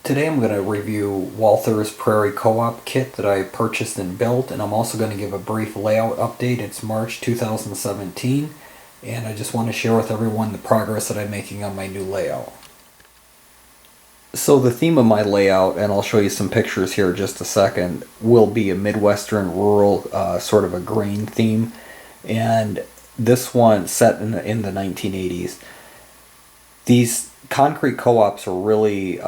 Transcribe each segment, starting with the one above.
Today I'm going to review Walther's Prairie Co-op kit that I purchased and built, and I'm also going to give a brief layout update. It's March 2017, and I just want to share with everyone the progress that I'm making on my new layout. So the theme of my layout, and I'll show you some pictures here in just a second, will be a Midwestern rural sort of a grain theme, and this one set in the 1980s. These concrete co-ops are really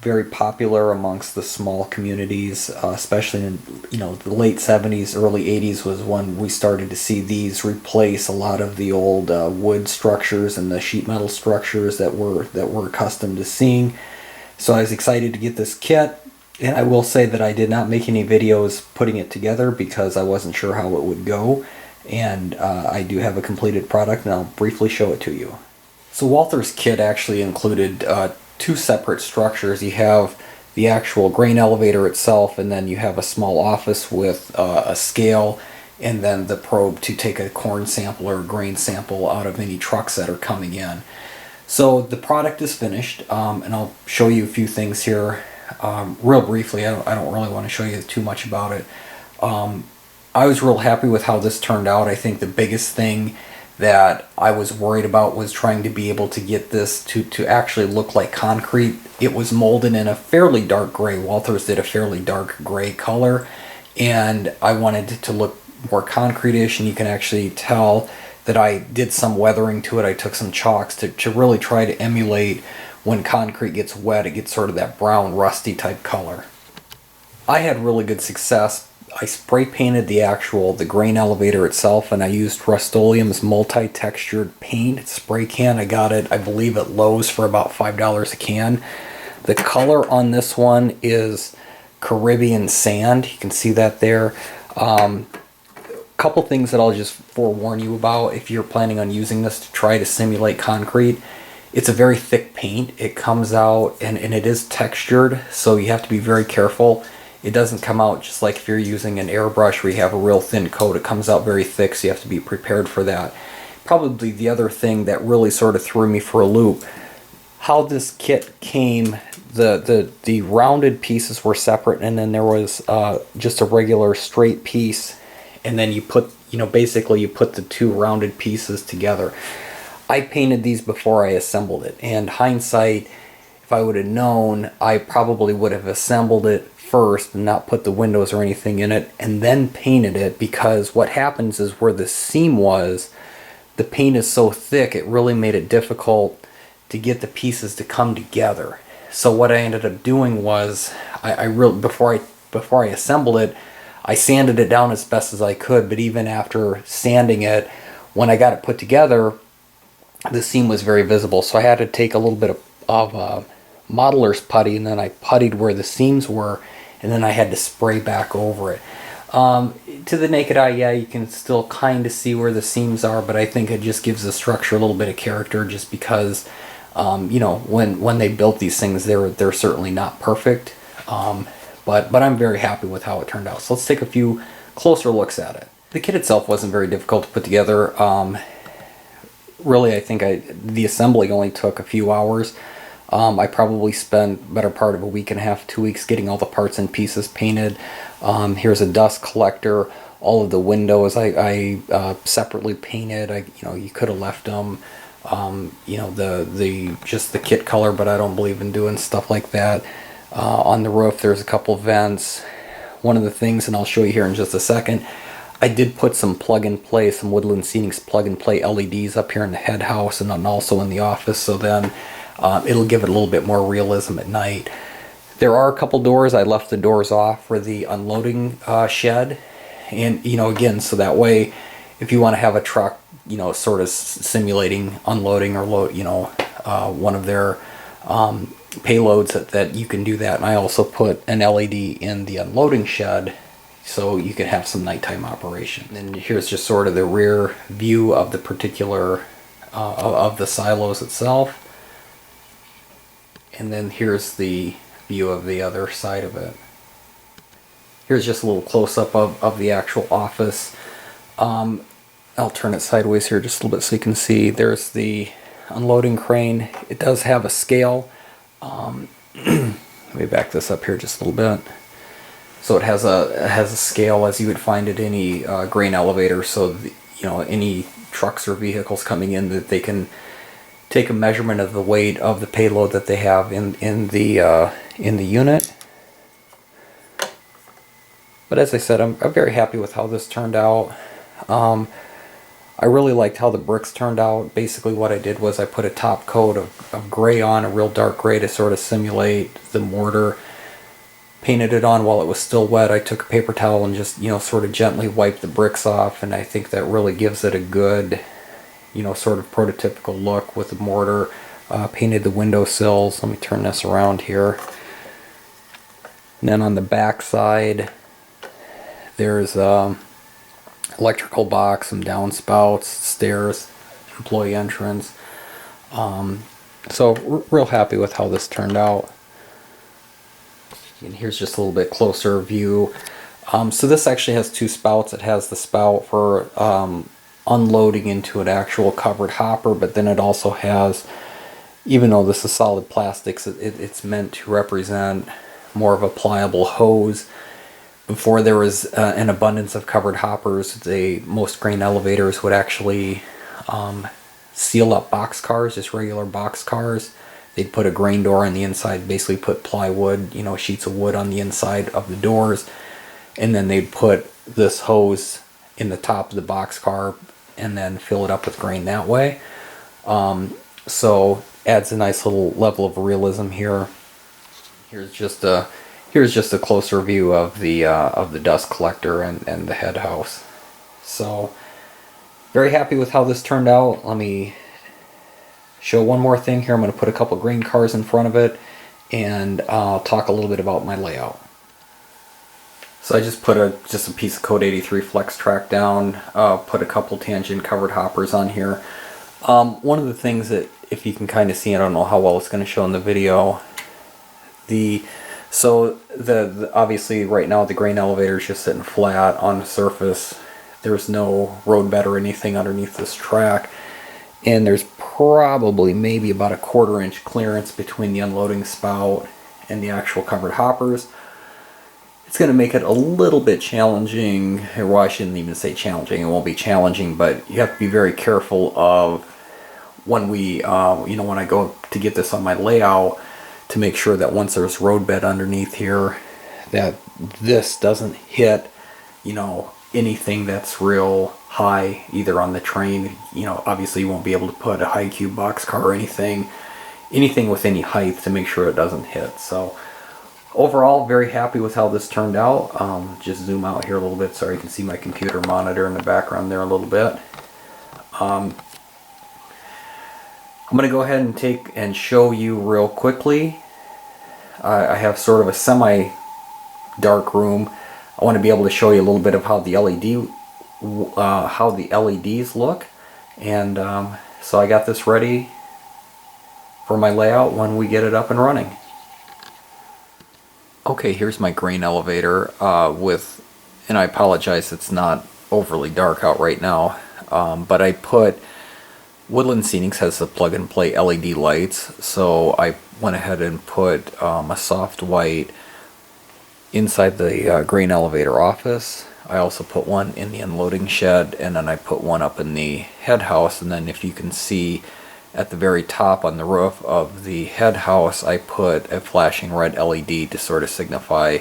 very popular amongst the small communities, especially in the late 70s, early 80s was when we started to see these replace a lot of the old wood structures and the sheet metal structures that we're accustomed to seeing. So I was excited to get this kit, and I will say that I did not make any videos putting it together because I wasn't sure how it would go, and I do have a completed product, and I'll briefly show it to you. So Walther's kit actually included two separate structures. You have the actual grain elevator itself, and then you have a small office with a scale, and then the probe to take a corn sample or a grain sample out of any trucks that are coming in. So the product is finished, and I'll show you a few things here real briefly. I don't really want to show you too much about it. I was real happy with how this turned out. I think the biggest thing that I was worried about was trying to be able to get this to actually look like concrete. It was molded in a fairly dark gray. Walther's did a fairly dark gray color, and I wanted it to look more concrete-ish, and you can actually tell that I did some weathering to it. I took some chalks to really try to emulate when concrete gets wet, it gets sort of that brown rusty type color. I had really good success. I spray painted the grain elevator itself, and I used Rust-Oleum's multi-textured paint spray can. I got it, I believe, at Lowe's for about $5 a can. The color on this one is Caribbean sand. You can see that there. Couple things that I'll just forewarn you about if you're planning on using this to try to simulate concrete. It's a very thick paint. It comes out and it is textured, so you have to be very careful. It doesn't come out just like if you're using an airbrush where you have a real thin coat. It comes out very thick, so you have to be prepared for that. Probably the other thing that really sort of threw me for a loop, how this kit came, the rounded pieces were separate, and then there was just a regular straight piece, and then you put, basically you put the two rounded pieces together. I painted these before I assembled it, and hindsight, if I would have known, I probably would have assembled it first and not put the windows or anything in it and then painted it, because what happens is where the seam was, the paint is so thick it really made it difficult to get the pieces to come together. So what I ended up doing was I really before I assembled it, I sanded it down as best as I could, but even after sanding it, when I got it put together, the seam was very visible, so I had to take a little bit of modeler's putty, and then I puttied where the seams were, and then I had to spray back over it. To the naked eye, yeah, you can still kind of see where the seams are, but I think it just gives the structure a little bit of character, just because, when they built these things, they're certainly not perfect, but I'm very happy with how it turned out. So let's take a few closer looks at it. The kit itself wasn't very difficult to put together. Really, I think the assembly only took a few hours. I probably spent better part of a week and a half, 2 weeks getting all the parts and pieces painted. Here's a dust collector. All of the windows I separately painted. You could have left them, just the kit color, but I don't believe in doing stuff like that. On the roof, there's a couple vents. One of the things, and I'll show you here in just a second, I did put some plug-and-play, some Woodland Seating's plug-and-play LEDs up here in the head house and then also in the office, so then it'll give it a little bit more realism at night. There are a couple doors. I left the doors off for the unloading shed, and again, so that way if you want to have a truck sort of simulating unloading or load one of their payloads, that you can do that. And I also put an LED in the unloading shed so you can have some nighttime operation. And here's just sort of the rear view of the particular of the silos itself. And then here's the view of the other side of it. Here's just a little close-up of the actual office. I'll turn it sideways here just a little bit so you can see. There's the unloading crane. It does have a scale. Let me back this up here just a little bit. So it has a scale as you would find at any grain elevator. So any trucks or vehicles coming in, that they can take a measurement of the weight of the payload that they have in the unit. But as I said, I'm very happy with how this turned out. I really liked how the bricks turned out. Basically what I did was I put a top coat of gray on, a real dark gray, to sort of simulate the mortar. Painted it on while it was still wet. I took a paper towel and just, sort of gently wiped the bricks off, and I think that really gives it a good, sort of prototypical look with the mortar. Painted the windowsills. Let me turn this around here. And then on the back side, there's electrical box, some downspouts, stairs, employee entrance. So real happy with how this turned out. And here's just a little bit closer view. So this actually has two spouts. It has the spout for unloading into an actual covered hopper, but then it also has, even though this is solid plastics, it's meant to represent more of a pliable hose. Before there was an abundance of covered hoppers, most grain elevators would actually seal up box cars, just regular box cars. They'd put a grain door on the inside, basically put plywood, sheets of wood on the inside of the doors, and then they'd put this hose in the top of the box car and then fill it up with grain that way. So adds a nice little level of realism here. Here's just a closer view of the dust collector and the head house. So very happy with how this turned out. Let me show one more thing here. I'm going to put a couple grain cars in front of it, and I'll talk a little bit about my layout. So I just put a piece of Code 83 Flex Track down, put a couple tangent covered hoppers on here. One of the things that, if you can kind of see, I don't know how well it's going to show in the video, obviously right now the grain elevator is just sitting flat on the surface. There's no road bed or anything underneath this track, and there's probably maybe about a 1/4 inch clearance between the unloading spout and the actual covered hoppers. It's going to make it a little bit challenging. Well, I shouldn't even say challenging. It won't be challenging, but you have to be very careful of when when I go to get this on my layout, to make sure that once there's roadbed underneath here, that this doesn't hit, anything that's real high, either on the train. Obviously you won't be able to put a high cube box car or anything with any height, to make sure it doesn't hit. So overall, very happy with how this turned out. Just zoom out here a little bit so you can see my computer monitor in the background there a little bit. I'm going to go ahead and take and show you real quickly. I have sort of a semi-dark room. I want to be able to show you a little bit of how the LEDs look, and so I got this ready for my layout when we get it up and running. Okay, here's my grain elevator and I apologize, it's not overly dark out right now, but I put Woodland Scenics has the plug and play LED lights, so I went ahead and put a soft white inside the grain elevator office. I also put one in the unloading shed, and then I put one up in the head house. And then if you can see at the very top on the roof of the head house, I put a flashing red LED to sort of signify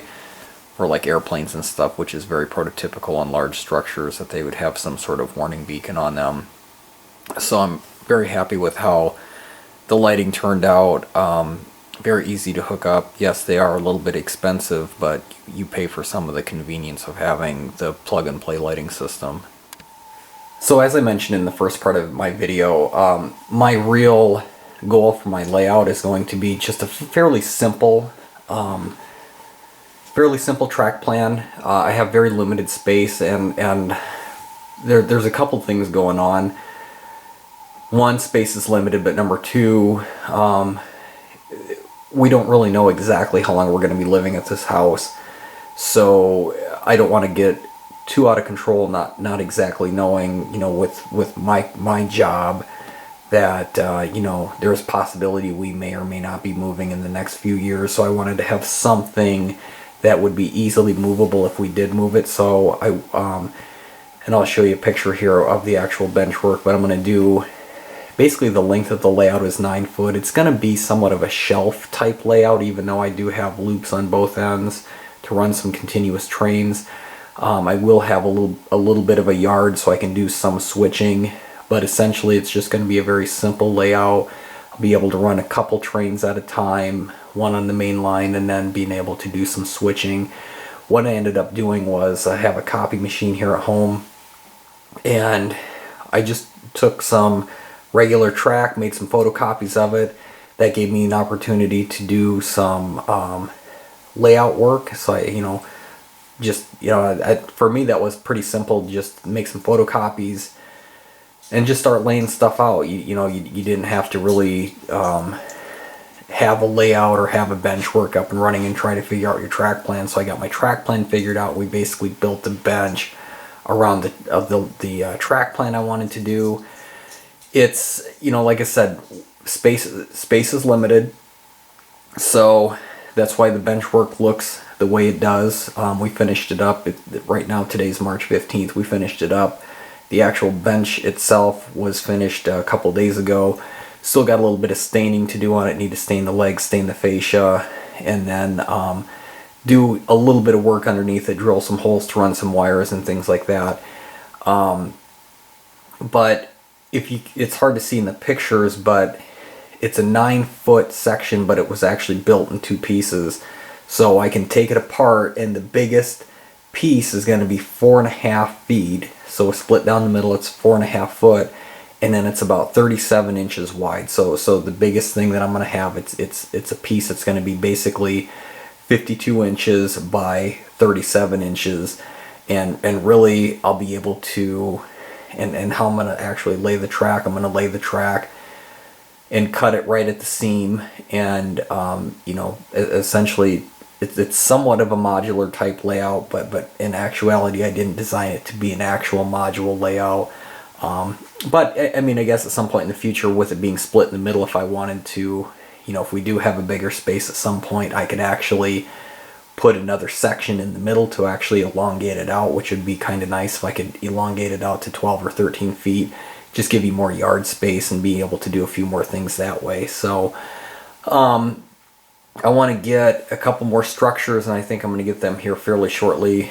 for like airplanes and stuff, which is very prototypical on large structures, that they would have some sort of warning beacon on them. So I'm very happy with how the lighting turned out. Very easy to hook up. Yes, they are a little bit expensive, but you pay for some of the convenience of having the plug and play lighting system. So as I mentioned in the first part of my video, my real goal for my layout is going to be just a fairly simple track plan. I have very limited space, and there's a couple things going on. One, space is limited, but number two, we don't really know exactly how long we're going to be living at this house, so I don't want to get too out of control, not exactly knowing, with my job, that you know, there's a possibility we may or may not be moving in the next few years, so I wanted to have something that would be easily movable if we did move it. So and I'll show you a picture here of the actual bench work, but I'm going to do, basically the length of the layout is 9 foot. It's going to be somewhat of a shelf type layout, even though I do have loops on both ends to run some continuous trains. I will have a little bit of a yard so I can do some switching, but essentially it's just going to be a very simple layout. I'll be able to run a couple trains at a time, one on the main line, and then being able to do some switching. What I ended up doing was I have a copy machine here at home, and I just took some regular track, made some photocopies of it. That gave me an opportunity to do some layout work. So I, you know, just, you know, for me that was pretty simple. Just make some photocopies and just start laying stuff out. You know, you didn't have to really have a layout or have a bench work up and running and try to figure out your track plan. So I got my track plan figured out. We basically built the bench around the track plan I wanted to do. It's, you know, like I said, space is limited, so that's why the bench work looks the way it does. We finished it up. Right now, today's March 15th. We finished it up. The actual bench itself was finished a couple days ago. Still got a little bit of staining to do on it. Need to stain the legs, stain the fascia, and then do a little bit of work underneath it, drill some holes to run some wires and things like that. But it's hard to see in the pictures, but it's a 9-foot section, but it was actually built in 2 pieces. So I can take it apart, and the biggest piece is going to be 4.5 feet. So split down the middle, it's 4.5 foot, and then it's about 37 inches wide. So the biggest thing that I'm going to have, it's a piece that's going to be basically 52 inches by 37 inches, and really I'll be able to, and how I'm going to actually lay the track, I'm going to lay the track and cut it right at the seam, and you know, essentially it's somewhat of a modular type layout, but in actuality I didn't design it to be an actual module layout. But I mean, I guess at some point in the future, with it being split in the middle, if I wanted to, you know, if we do have a bigger space at some point, I could actually put another section in the middle to actually elongate it out, which would be kind of nice if I could elongate it out to 12 or 13 feet. Just give you more yard space and be able to do a few more things that way. So I want to get a couple more structures, and I think I'm going to get them here fairly shortly,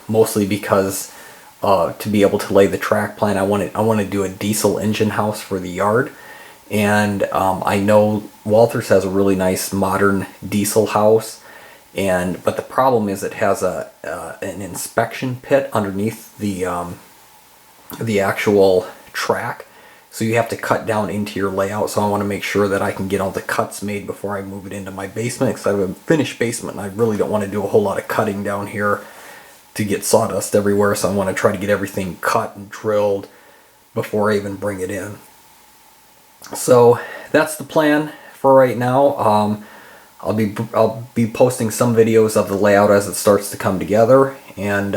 mostly because to be able to lay the track plan, I want to do a diesel engine house for the yard. And I know Walther's has a really nice modern diesel house, but the problem is it has an inspection pit underneath the actual track, so you have to cut down into your layout. So I want to make sure that I can get all the cuts made before I move it into my basement, because I have a finished basement and I really don't want to do a whole lot of cutting down here to get sawdust everywhere. So I want to try to get everything cut and drilled before I even bring it in. So that's the plan for right now. I'll be posting some videos of the layout as it starts to come together, and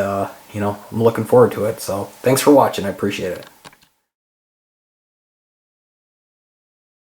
you know, I'm looking forward to it. So thanks for watching. I appreciate it.